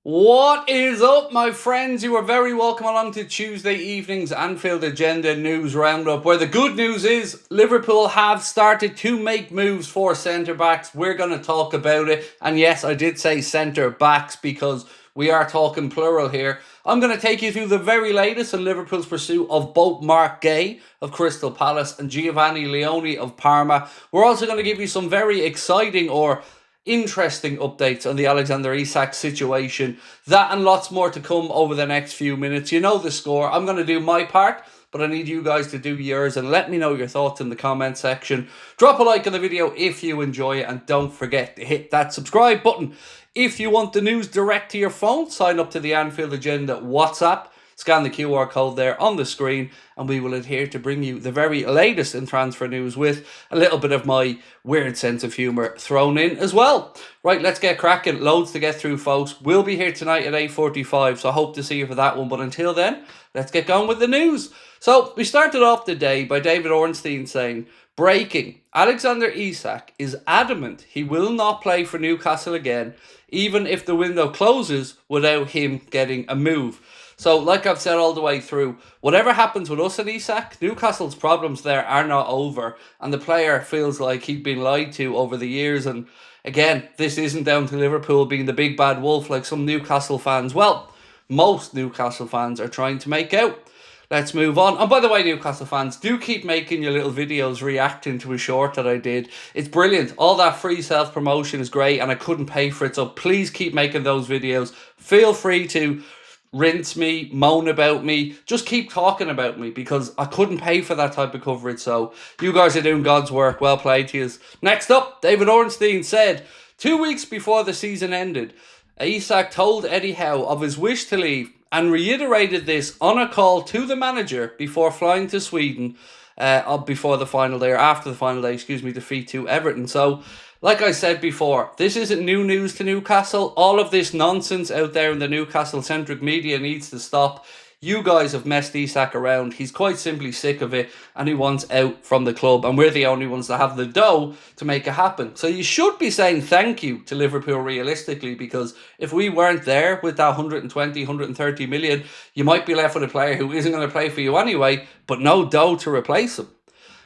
What is up, my friends? You are very welcome along to Tuesday evening's Anfield Agenda News Roundup, where the good news is Liverpool have started to make moves for centre-backs. We're going to talk about it. And yes, I did say centre-backs because we are talking plural here. I'm going to take you through the very latest in Liverpool's pursuit of both Marc Guehi of Crystal Palace and Giovanni Leone of Parma. We're also going to give you some very exciting or interesting updates on the Alexander Isak situation. That and lots more to come over the next few minutes. You know the score. I'm going to do my part, but I need you guys to do yours and let me know your thoughts in the comment section. Drop a like on the video if you enjoy it, and don't forget to hit that subscribe button. If you want the news direct to your phone, sign up to the Anfield Agenda WhatsApp. Scan the QR code there on the screen and we will adhere to bring you the very latest in transfer news with a little bit of my weird sense of humour thrown in as well. Right, let's get cracking. Loads to get through, folks. We'll be here tonight at 8:45, so I hope to see you for that one. But until then, let's get going with the news. So we started off the day by David Ornstein saying, breaking, Alexander Isak is adamant he will not play for Newcastle again, even if the window closes without him getting a move. So, like I've said all the way through, whatever happens with us and Isak, Newcastle's problems there are not over. And the player feels like he'd been lied to over the years. And again, this isn't down to Liverpool being the big bad wolf like some Newcastle fans, well, most Newcastle fans are trying to make out. Let's move on. And by the way, Newcastle fans, do keep making your little videos reacting to a short that I did. It's brilliant. All that free self-promotion is great and I couldn't pay for it. So please keep making those videos. Feel free to rinse me, moan about me, just keep talking about me because I couldn't pay for that type of coverage. So you guys are doing God's work. Well played to you. Next up, David Ornstein said, 2 weeks before the season ended, Isak told Eddie Howe of his wish to leave and reiterated this on a call to the manager before flying to Sweden before the final day, or after the final day, defeat to Everton. So, like I said before, this isn't new news to Newcastle. All of this nonsense out there in the Newcastle-centric media needs to stop. You guys have messed Isak around. He's quite simply sick of it and he wants out from the club. And we're the only ones that have the dough to make it happen. So you should be saying thank you to Liverpool realistically, because if we weren't there with that 120, 130 million, you might be left with a player who isn't going to play for you anyway, but no dough to replace him.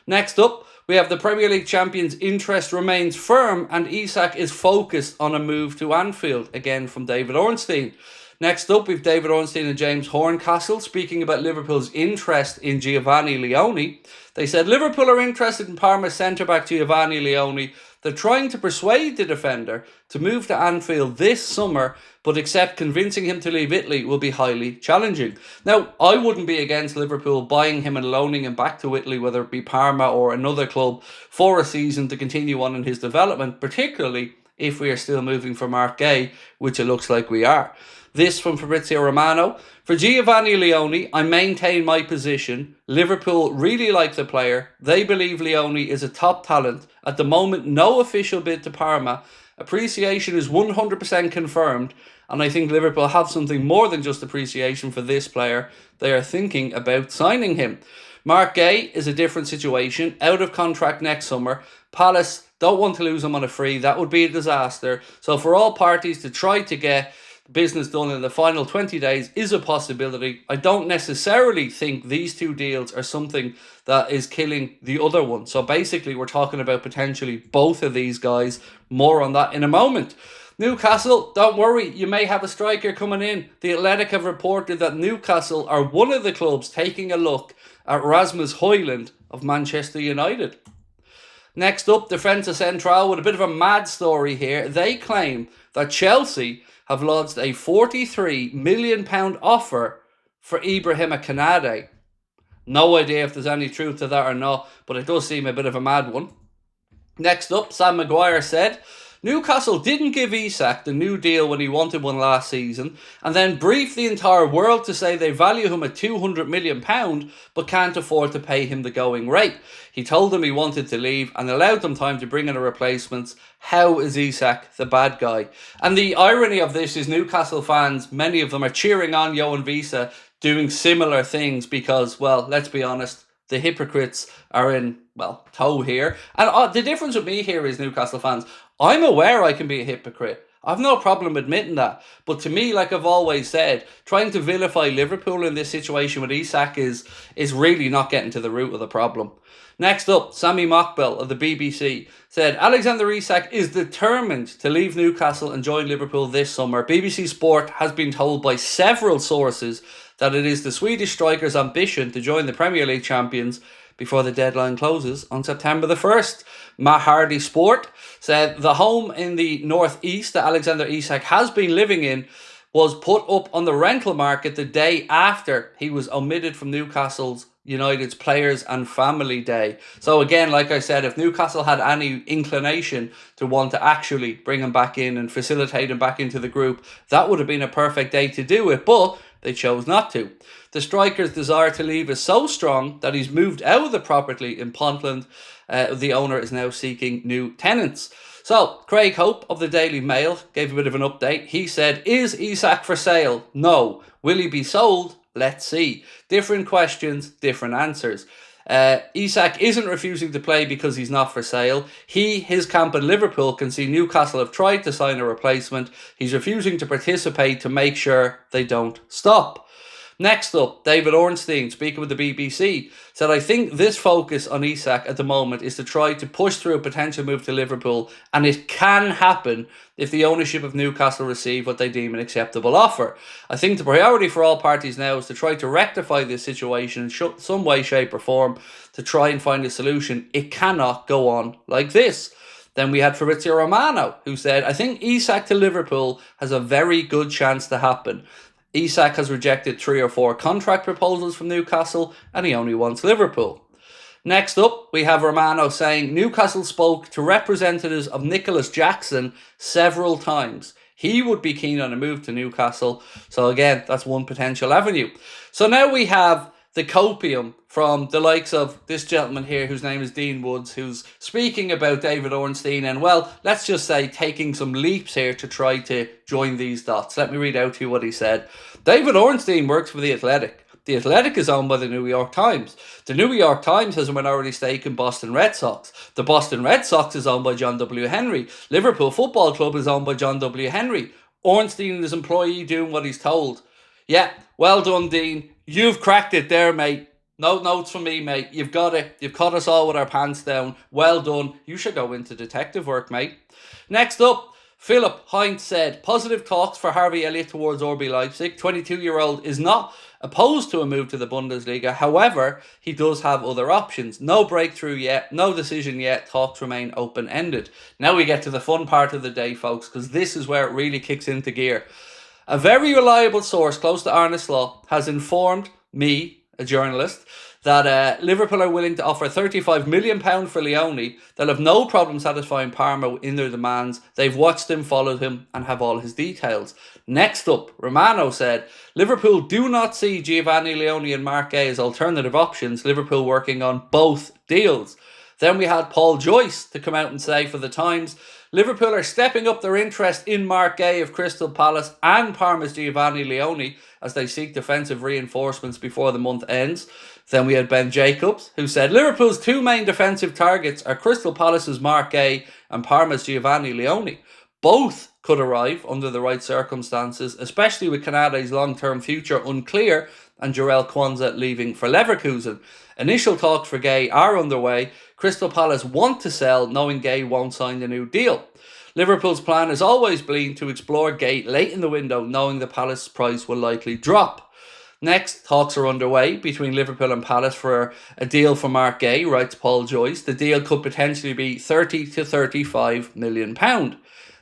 Next up, we have the Premier League champions' interest remains firm and Isak is focused on a move to Anfield, again from David Ornstein. Next up, we have David Ornstein and James Horncastle speaking about Liverpool's interest in Giovanni Leone. They said Liverpool are interested in Parma centre-back Giovanni Leone. They're trying to persuade the defender to move to Anfield this summer, but accept convincing him to leave Italy will be highly challenging. Now, I wouldn't be against Liverpool buying him and loaning him back to Italy, whether it be Parma or another club, for a season to continue on in his development, particularly if we are still moving for Marc Guehi, which it looks like we are. This from Fabrizio Romano. For Giovanni Leone, I maintain my position. Liverpool really like the player. They believe Leone is a top talent. At the moment, no official bid to Parma. Appreciation is 100% confirmed. And I think Liverpool have something more than just appreciation for this player. They are thinking about signing him. Marc Guehi is a different situation. Out of contract next summer. Palace don't want to lose him on a free. That would be a disaster. So for all parties to try to get business done in the final 20 days is a possibility. I don't necessarily think these two deals are something that is killing the other one. So basically we're talking about potentially both of these guys. More on that in a moment. Newcastle, don't worry, you may have a striker coming in. The Athletic have reported that Newcastle are one of the clubs taking a look at Rasmus Højlund of Manchester United. Next up, Defensa Central with a bit of a mad story here. They claim that Chelsea have lodged a £43 million offer for Ibrahima Konate. No idea if there's any truth to that or not, but it does seem a bit of a mad one. Next up, Sam Maguire said, Newcastle didn't give Isak the new deal when he wanted one last season, and then briefed the entire world to say they value him at £200 million, but can't afford to pay him the going rate. He told them he wanted to leave and allowed them time to bring in a replacement. How is Isak the bad guy? And the irony of this is Newcastle fans, many of them are cheering on Johan Visa doing similar things because, well, let's be honest, the hypocrites are in, tow here. And the difference with me here is, Newcastle fans, I'm aware I can be a hypocrite. I've no problem admitting that. But to me, like I've always said, trying to vilify Liverpool in this situation with Isak is really not getting to the root of the problem. Next up, Sammy Mockbell of the BBC said, Alexander Isak is determined to leave Newcastle and join Liverpool this summer. BBC Sport has been told by several sources that it is the Swedish striker's ambition to join the Premier League champions before the deadline closes on September the 1st. Matt Hardy Sport said the home in the northeast that Alexander Isak has been living in was put up on the rental market the day after he was omitted from Newcastle's United's Players and Family Day. So again, like I said, if Newcastle had any inclination to want to actually bring him back in and facilitate him back into the group, that would have been a perfect day to do it, but they chose not to. The striker's desire to leave is so strong that he's moved out of the property in Puntland. The owner is now seeking new tenants. So, Craig Hope of the Daily Mail gave a bit of an update. He said, is Isak for sale? No. Will he be sold? Let's see. Different questions, different answers. Isak isn't refusing to play because he's not for sale. His camp in Liverpool can see Newcastle have tried to sign a replacement. He's refusing to participate to make sure they don't stop. Next up, David Ornstein, speaking with the BBC, said, I think this focus on Isak at the moment is to try to push through a potential move to Liverpool, and it can happen if the ownership of Newcastle receive what they deem an acceptable offer. I think the priority for all parties now is to try to rectify this situation in some way, shape or form, to try and find a solution. It cannot go on like this. Then we had Fabrizio Romano, who said, I think Isak to Liverpool has a very good chance to happen. Isak has rejected 3 or 4 contract proposals from Newcastle and he only wants Liverpool. Next up, we have Romano saying Newcastle spoke to representatives of Nicholas Jackson several times. He would be keen on a move to Newcastle. So again, that's one potential avenue. So now we have the copium from the likes of this gentleman here, whose name is Dean Woods, who's speaking about David Ornstein and, well, let's just say taking some leaps here to try to join these dots. Let me read out to you what he said. David Ornstein works for The Athletic. The Athletic is owned by the New York Times. The New York Times has a minority stake in Boston Red Sox. The Boston Red Sox is owned by John W. Henry. Liverpool Football Club is owned by John W. Henry. Ornstein and his employee doing what he's told. Yeah, well done, Dean. You've cracked it there, mate. No notes from me, mate. You've got it. You've caught us all with our pants down. Well done. You should go into detective work, mate. Next up, Philip Heinz said, positive talks for Harvey Elliott towards RB Leipzig. 22-year-old is not opposed to a move to the Bundesliga. However, he does have other options. No breakthrough yet. No decision yet. Talks remain open-ended. Now we get to the fun part of the day, folks, because this is where it really kicks into gear. A very reliable source close to Arne Slot has informed me, a journalist, that Liverpool are willing to offer £35 million for LEONI. They'll have no problem satisfying Parma in their demands. They've watched him, followed him, and have all his details. Next up, Romano said, Liverpool do not see Giovanni Leone and Mark Guehi as alternative options. Liverpool working on both deals. Then we had Paul Joyce to come out and say for the Times, Liverpool are stepping up their interest in Mark Guehi of Crystal Palace and Parma's Giovanni Leone as they seek defensive reinforcements before the month ends. Then we had Ben Jacobs, who said Liverpool's 2 main defensive targets are Crystal Palace's Mark Guehi and Parma's Giovanni Leone. Both could arrive under the right circumstances, especially with Canade's long-term future unclear and Jarell Kwanzaa leaving for Leverkusen. Initial talks for Guehi are underway. Crystal Palace want to sell, knowing Guehi won't sign the new deal. Liverpool's plan has always been to explore Guehi late in the window, knowing the Palace price will likely drop. Next, talks are underway between Liverpool and Palace for a deal for Mark Guehi, writes Paul Joyce. The deal could potentially be £30 to £35 million.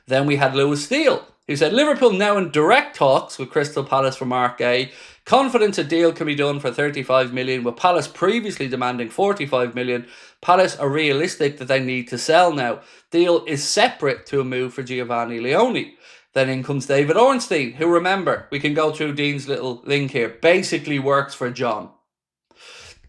Then we had Lewis Steele, who said Liverpool now in direct talks with Crystal Palace for Mark Guehi. Confidence a deal can be done for £35 million, with Palace previously demanding £45 million. Palace are realistic that they need to sell now. Deal is separate to a move for Giovanni Leone. Then in comes David Ornstein, who, remember, we can go through Dean's little link here, basically works for John.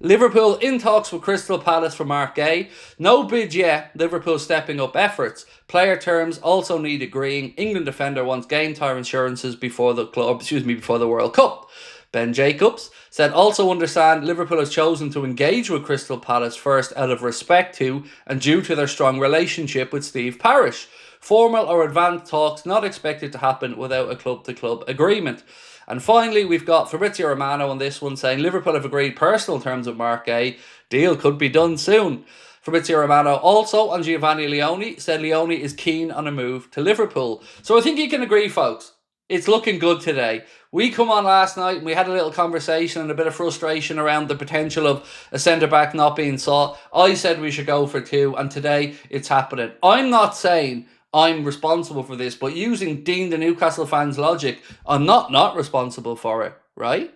Liverpool in talks with Crystal Palace for Mark Guehi. No bid yet. Liverpool stepping up efforts. Player terms also need agreeing. England defender wants game time insurances before the World Cup. Ben Jacobs said also understand Liverpool has chosen to engage with Crystal Palace first out of respect to and due to their strong relationship with Steve Parish. Formal or advanced talks not expected to happen without a club-to-club agreement. And finally, we've got Fabrizio Romano on this one saying Liverpool have agreed personal terms with Mark Guehi. Deal could be done soon. Fabrizio Romano also on Giovanni Leone said Leone is keen on a move to Liverpool. So I think you can agree, folks. It's looking good today. We come on last night and we had a little conversation and a bit of frustration around the potential of a centre-back not being sought. I said we should go for 2, and today it's happening. I'm not saying I'm responsible for this, but using Dean the Newcastle fans' logic, I'm not responsible for it, right?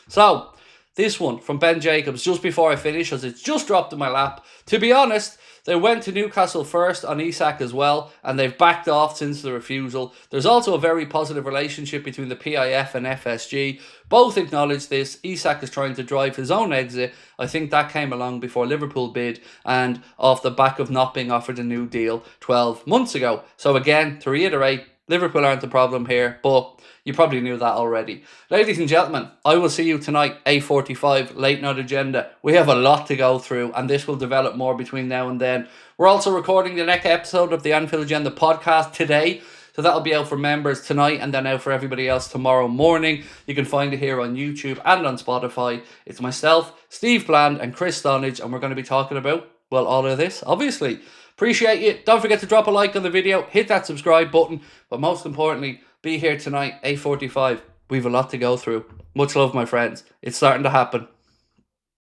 So, this one from Ben Jacobs, just before I finish, as it's just dropped in my lap. To be honest, they went to Newcastle first on Isak as well, and they've backed off since the refusal. There's also a very positive relationship between the PIF and FSG. Both acknowledge this. Isak is trying to drive his own exit. I think that came along before Liverpool bid and off the back of not being offered a new deal 12 months ago. So again, to reiterate, Liverpool aren't the problem here, but you probably knew that already. Ladies and gentlemen, I will see you tonight, 8:45, Late Night Agenda. We have a lot to go through, and this will develop more between now and then. We're also recording the next episode of the Anfield Agenda podcast today, so that'll be out for members tonight and then out for everybody else tomorrow morning. You can find it here on YouTube and on Spotify. It's myself, Steve Bland, and Chris Stonage, and we're going to be talking about, well, all of this, obviously. Appreciate you. Don't forget to drop a like on the video, hit that subscribe button, but most importantly, be here tonight, 8:45. We have a lot to go through. Much love, my friends. It's starting to happen.